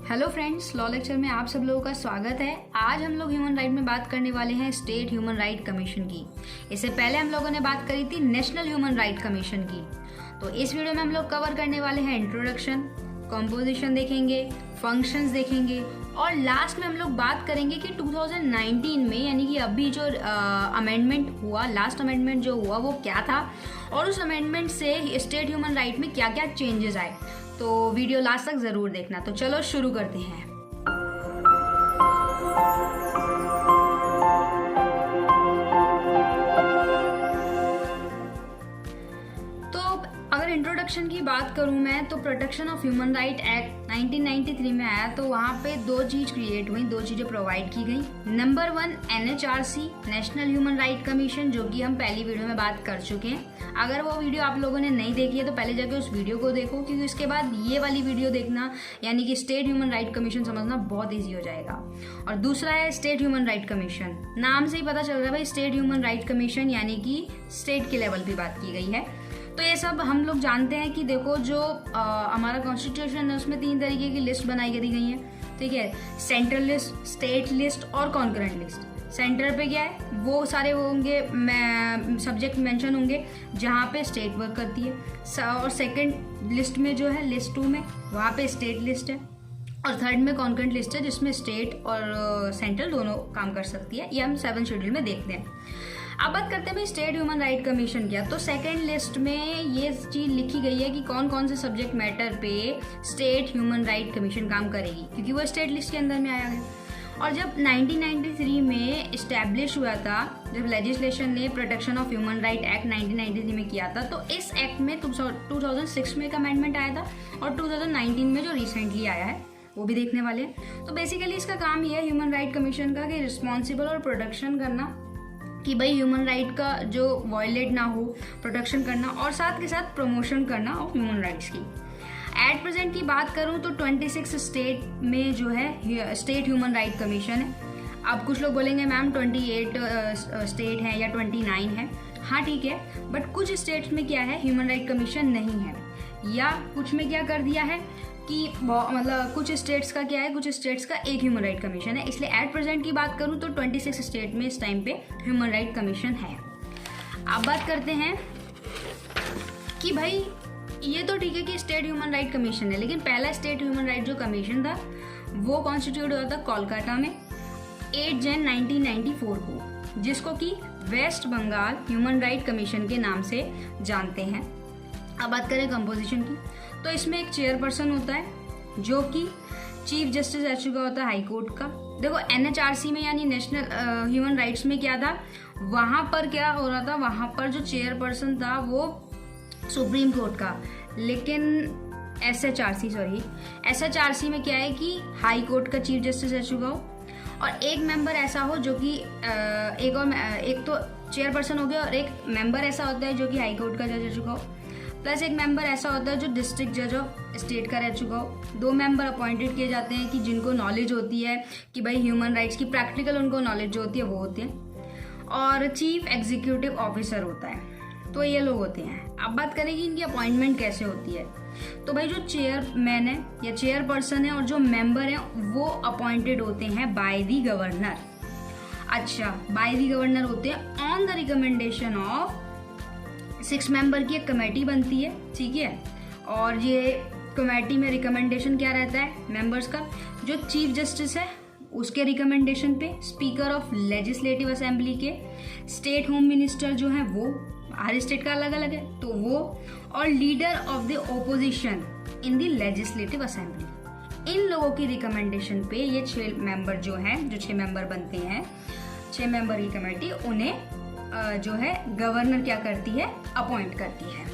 Hello friends, law lecture में आप सब लोगों का स्वागत है। आज हम लोग ह्यूमन राइट में बात करने वाले हैं स्टेट ह्यूमन राइट कमीशन की। इससे पहले हम लोगों ने बात करी थी नेशनल ह्यूमन राइट कमीशन की। तो इस वीडियो में हम लोग कवर करने वाले हैं इंट्रोडक्शन, कंपोजिशन देखेंगे, फंक्शंस देखेंगे और लास्ट में हम लोग बात करेंगे कि 2019 में यानी कि अभी जो अमेंडमेंट हुआ, लास्ट अमेंडमेंट जो हुआ वो क्या था और उस अमेंडमेंट से स्टेट ह्यूमन राइट में क्या क्या चेंजेस आए। तो वीडियो लास्ट तक जरूर देखना। तो चलो शुरू करते हैं। अगर इंट्रोडक्शन की बात करूं मैं तो protection of human right act 1993 में आया। तो वहां पे दो चीज क्रिएट हुई, दो चीजें प्रोवाइड की गई। Number 1 NHRC national human right commission, जो कि हम पहली वीडियो में बात कर चुके हैं। अगर वो वीडियो आप लोगों ने नहीं देखी है तो पहले जाके उस वीडियो को देखो, क्योंकि उसके बाद ये वाली वीडियो देखना यानी कि स्टेट ह्यूमन राइट कमीशन समझना बहुत ईजी हो जाएगा। और दूसरा है स्टेट ह्यूमन राइट कमीशन। नाम से ही पता चल रहा है भाई, स्टेट ह्यूमन राइट कमीशन यानी कि स्टेट के लेवल पे बात की गई है। तो ये सब हम लोग जानते हैं कि देखो जो हमारा कॉन्स्टिट्यूशन है उसमें 3 तरीके की लिस्ट बनाई गई है, ठीक है। सेंट्रल लिस्ट, स्टेट लिस्ट और कॉन्करेंट लिस्ट। सेंटर पे क्या है, वो सारे वो होंगे सब्जेक्ट मेंशन होंगे जहाँ पे स्टेट वर्क करती है। और सेकंड लिस्ट में जो है, लिस्ट 2 में वहाँ पे स्टेट लिस्ट है। और थर्ड में कॉन्करेंट लिस्ट है जिसमें स्टेट और सेंट्रल दोनों काम कर सकती है। ये हम 7 शेड्यूल में देखते हैं। अब बात करते हैं स्टेट ह्यूमन राइट कमीशन क्या। तो सेकंड लिस्ट में ये चीज लिखी गई है कि कौन कौन से सब्जेक्ट मैटर पे स्टेट ह्यूमन राइट कमीशन काम करेगी, क्योंकि वो स्टेट लिस्ट के अंदर में आया है। और जब 1993 में इस्टेब्लिश हुआ था, जब लेजिस्लेशन ने protection of human right act 1993 में किया था, तो इस एक्ट में 2006 में एक अमेंडमेंट आया था और 2019 में जो रिसेंटली आया है वो भी देखने वाले हैं। तो बेसिकली इसका काम ये है ह्यूमन राइट कमीशन का कि रिस्पॉन्सिबल और प्रोटेक्शन करना, कि भाई ह्यूमन राइट का जो वायलेट ना हो, प्रोटेक्शन करना और साथ के साथ प्रमोशन करना ऑफ ह्यूमन राइट्स की। एट प्रेजेंट की बात करूं तो 26 स्टेट में जो है स्टेट ह्यूमन राइट कमीशन है। अब कुछ लोग बोलेंगे मैम 28 स्टेट है या 29 है। हाँ ठीक है, बट कुछ स्टेट्स में क्या है, ह्यूमन राइट कमीशन नहीं है, या कुछ में क्या कर दिया है कि मतलब कुछ स्टेट्स का क्या है, कुछ स्टेट्स का एक ह्यूमन राइट कमीशन है। इसलिए एट प्रेजेंट की बात करूं तो 26 स्टेट में इस टाइम पे ह्यूमन राइट कमीशन है। अब बात करते हैं कि भाई ये तो ठीक है कि स्टेट ह्यूमन राइट कमीशन है, लेकिन पहला स्टेट ह्यूमन राइट जो कमीशन था वो कॉन्स्टिट्यूट हुआ था कोलकाता में 8 जन 1994 को, जिसको कि West Bengal human right commission के नाम से जानते हैं। अब बात करें कंपोजिशन की, तो इसमें एक चेयरपर्सन होता है जो कि चीफ जस्टिस रह चुका होता है हाई कोर्ट का। देखो NHRC में यानी नेशनल ह्यूमन राइट्स में क्या था, वहां पर क्या हो रहा था, वहां पर जो चेयरपर्सन था वो सुप्रीम कोर्ट का, लेकिन SHRC में क्या है कि हाई कोर्ट का चीफ जस्टिस रह चुका हो और एक मेंबर ऐसा हो जो कि एक तो चेयरपर्सन हो गया और एक मेंबर ऐसा होता है जो कि हाई कोर्ट का जज रह चुका हो, प्लस एक मेंबर ऐसा होता है जो डिस्ट्रिक्ट जज ऑफ स्टेट का रह चुका हो। 2 मेंबर अपॉइंटेड किए जाते हैं कि जिनको नॉलेज होती है कि भाई ह्यूमन राइट्स की प्रैक्टिकल उनको नॉलेज जो होती है वो होती है। और चीफ एग्जीक्यूटिव ऑफिसर होता है। तो ये लोग होते हैं। अब बात करें कि इनकी अपॉइंटमेंट कैसे होती है। तो भाई जो चेयरमैन है या चेयरपर्सन है और जो मेंबर है वो अपॉइंटेड होते हैं बाय द गवर्नर। अच्छा, बाय द गवर्नर होते हैं on the recommendation of 6 member की एक कमेटी बनती है, ठीक है। और ये कमेटी में रिकमेंडेशन क्या रहता है मेंबर्स का, जो चीफ जस्टिस है उसके रिकमेंडेशन पे स्पीकर ऑफ लेजिस्लेटिव असेंबली के, स्टेट होम मिनिस्टर जो है वो हर स्टेट का अलग अलग है तो वो, और leader of the opposition in the legislative assembly. इन लोगों की रिकमेंडेशन पे ये 6 मेंबर जो हैं, जो 6 मेंबर बनते हैं, 6 मेंबर की कमेटी, उन्हें जो है गवर्नर क्या करती है, अपॉइंट करती है।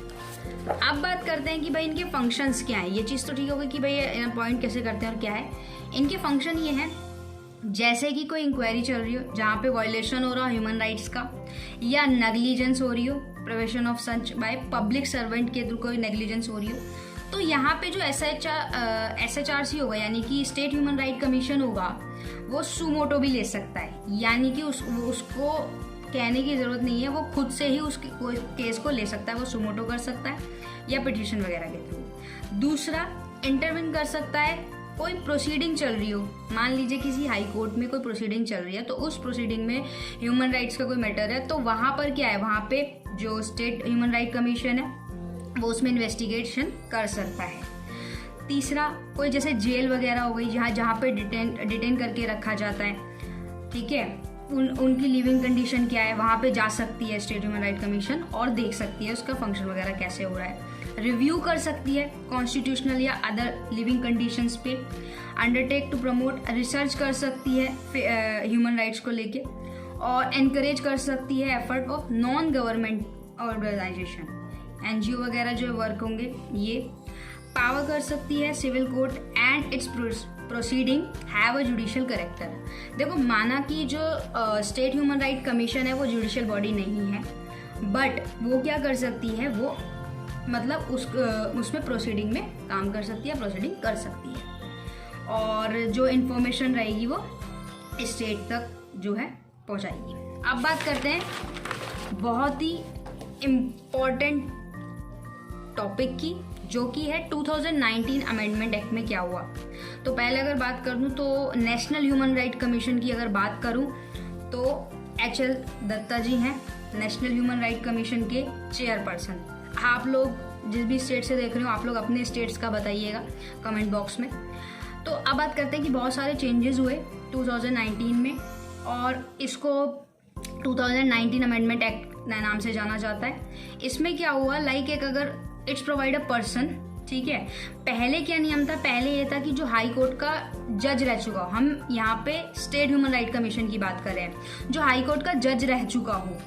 अब बात करते हैं कि भाई इनके फंक्शंस क्या हैं। ये चीज़ तो ठीक होगी कि भाई अपॉइंट कैसे करते हैं और क्या है इनके फंक्शन। ये हैं जैसे कि कोई इंक्वायरी चल रही हो जहाँ पे वायलेशन हो रहा हो ह्यूमन राइट्स का, या नेग्लिजेंस हो रही हो, prevention of such by public servant के थ्रू कोई नेग्लिजेंस हो रही हो, तो यहाँ पे जो SHRC होगा यानी कि स्टेट ह्यूमन राइट कमीशन होगा, वो सुमोटो भी ले सकता है, यानी कि उसको कहने की जरूरत नहीं है, वो खुद से ही उस केस को ले सकता है, वो सुमोटो कर सकता है या पिटिशन वगैरह के थ्रू। दूसरा, इंटरविन कर सकता है कोई प्रोसीडिंग चल रही हो, मान लीजिए किसी हाई कोर्ट में कोई प्रोसीडिंग चल रही है, तो उस प्रोसीडिंग में ह्यूमन राइट्स का कोई मैटर है, तो वहाँ पर क्या है, वहाँ पे जो स्टेट ह्यूमन राइट कमीशन है वो उसमें इन्वेस्टिगेशन कर सकता है। तीसरा, कोई जैसे जेल वगैरह हो गई जहाँ पे डिटेन करके रखा जाता है, ठीक है, उनकी लिविंग कंडीशन क्या है, वहाँ पे जा सकती है स्टेट ह्यूमन राइट कमीशन और देख सकती है उसका फंक्शन वगैरह कैसे हो रहा है। रिव्यू कर सकती है कॉन्स्टिट्यूशनल या अदर लिविंग कंडीशंस पे। अंडरटेक टू प्रमोट, रिसर्च कर सकती है ह्यूमन राइट्स को लेके, और एनकरेज कर सकती है effort of non government organisation, NGO वगैरह जो वर्क होंगे ये। पावर कर सकती है civil court and its proceeding have a judicial character. देखो, माना कि जो स्टेट ह्यूमन राइट कमीशन है वो जुडिशियल बॉडी नहीं है, बट वो क्या कर सकती है, वो मतलब उसमें प्रोसीडिंग में काम कर सकती है, प्रोसीडिंग कर सकती है, और जो इन्फॉर्मेशन रहेगी वो स्टेट तक जो है पहुंचाएगी। अब बात करते हैं बहुत ही इम्पोर्टेंट टॉपिक की, जो कि है 2019 अमेंडमेंट एक्ट में क्या हुआ। तो पहले अगर बात करूं तो नेशनल ह्यूमन राइट कमीशन की अगर बात करूं तो HL दत्ता जी हैं नेशनल ह्यूमन राइट कमीशन के चेयरपर्सन। आप लोग जिस भी स्टेट से देख रहे हो, आप लोग अपने स्टेट्स का बताइएगा कमेंट बॉक्स में। तो अब बात करते हैं कि बहुत सारे चेंजेस हुए 2019 में, और इसको 2019 अमेंडमेंट एक्ट नाम से जाना जाता है। इसमें क्या हुआ, लाइक एक अगर इट्स प्रोवाइड अ पर्सन, ठीक है, पहले क्या नियम था, पहले ये था कि जो हाई कोर्ट का जज रह चुका हो, हम यहाँ पे स्टेट ह्यूमन राइट कमीशन की बात कर रहे हैं, जो हाई कोर्ट का जज रह चुका हो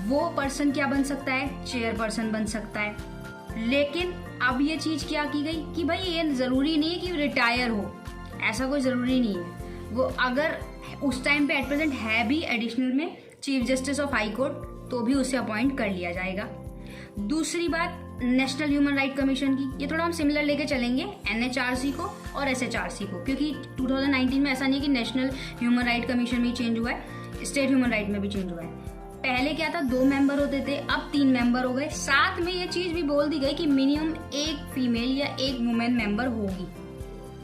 वो पर्सन क्या बन सकता है, चेयरपर्सन बन सकता है। लेकिन अब ये चीज क्या की गई कि भाई ये जरूरी नहीं है कि रिटायर हो, ऐसा कोई जरूरी नहीं है। वो अगर उस टाइम पे एट प्रेजेंट है भी एडिशनल में chief justice of high court, तो भी उसे अपॉइंट कर लिया जाएगा। दूसरी बात, नेशनल ह्यूमन राइट कमीशन की, ये थोड़ा हम सिमिलर लेके चलेंगे NHRC को और SHRC को, क्योंकि 2019 में ऐसा नहीं है कि नेशनल ह्यूमन राइट कमीशन में चेंज हुआ है, स्टेट ह्यूमन राइट में भी चेंज हुआ है। पहले क्या था, 2 मेंबर होते थे, अब 3 मेंबर हो गए। साथ में ये चीज भी बोल दी गई कि मिनिमम 1 फीमेल या 1 वुमेन मेंबर होगी,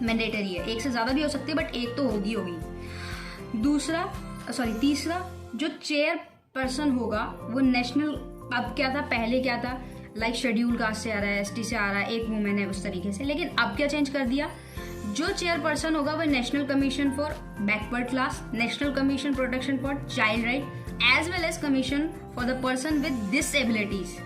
मैंडेटरी है, 1 से ज्यादा भी हो सकती है बट 1 तो होगी। तीसरा, जो चेयर पर्सन होगा वो नेशनल, अब क्या था, पहले क्या था, लाइक शेड्यूल कास्ट से आ रहा है, ST से आ रहा है, 1 वुमेन है उस तरीके से, लेकिन अब क्या चेंज कर दिया, जो चेयरपर्सन होगा वो national commission for backward class, national commission protection for child right, as well as commission for the person with disabilities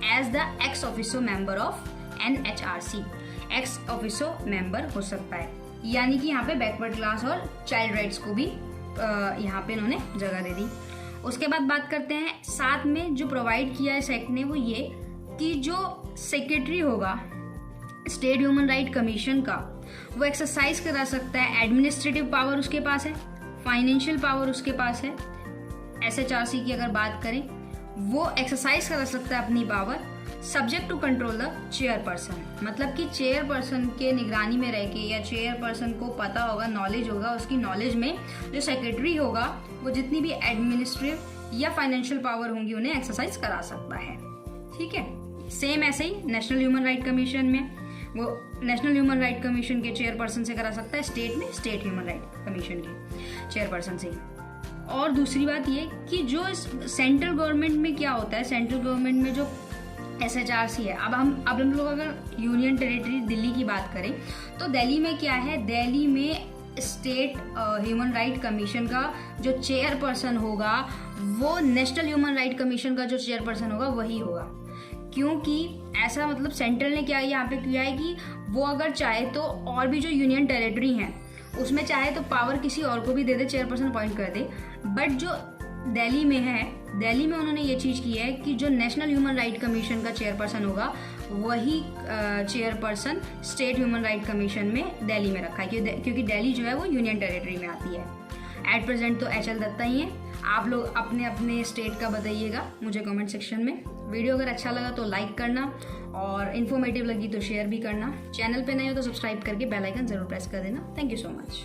as the ex officio member of NHRC, ex officio member हो सकता है। यानी कि यहाँ पे backward class और child rights को भी यहाँ पे इन्होंने जगह दे दी। उसके बाद बात करते हैं, साथ में जो प्रोवाइड किया है सेक्ट ने वो ये कि जो सेक्रेटरी होगा स्टेट ह्यूमन राइट कमीशन का, वो एक्सरसाइज करा सकता है, एडमिनिस्ट्रेटिव पावर उसके पास है, फाइनेंशियल पावर उसके पास है। SHRC की अगर बात करें, वो एक्सरसाइज करा सकता है अपनी power subject to control the chairperson, मतलब कि चेयरपर्सन के निगरानी में रह के, या चेयरपर्सन को पता होगा, नॉलेज होगा, उसकी नॉलेज में जो सेक्रेटरी होगा वो जितनी भी एडमिनिस्ट्रेटिव या फाइनेंशियल पावर होंगी उन्हें एक्सरसाइज करा सकता है। ठीक है, सेम ऐसे ही नेशनल ह्यूमन राइट कमीशन में वो नेशनल ह्यूमन राइट कमीशन के चेयरपर्सन से करा सकता है, स्टेट में स्टेट ह्यूमन राइट कमीशन के चेयरपर्सन से। और दूसरी बात ये कि जो सेंट्रल गवर्नमेंट में क्या होता है, सेंट्रल गवर्नमेंट में जो SHRC है, अब हम लोग अगर यूनियन टेरिटरी दिल्ली की बात करें तो दिल्ली में क्या है, दिल्ली में स्टेट ह्यूमन राइट कमीशन का जो चेयरपर्सन होगा वो नेशनल ह्यूमन राइट कमीशन का जो चेयरपर्सन होगा वही होगा। क्योंकि ऐसा मतलब सेंट्रल ने क्या यहाँ पे किया है कि वो अगर चाहे तो और भी जो यूनियन टेरिटरी हैं उसमें चाहे तो पावर किसी और को भी दे दे, चेयरपर्सन अपॉइंट कर दे, बट जो दिल्ली में है, दिल्ली में उन्होंने ये चीज़ की है कि जो नेशनल ह्यूमन राइट कमीशन का चेयरपर्सन होगा वही chairperson state human right commission में दिल्ली में रखा है, क्योंकि दिल्ली जो है वो यूनियन टेरिटरी में आती है। एट प्रेजेंट तो HL दत्ता ही है। आप लोग अपने अपने स्टेट का बताइएगा मुझे कमेंट सेक्शन में। वीडियो अगर अच्छा लगा तो लाइक करना और इन्फॉर्मेटिव लगी तो शेयर भी करना। चैनल पे नए हो तो सब्सक्राइब करके बेल आइकन जरूर प्रेस कर देना। Thank you so much.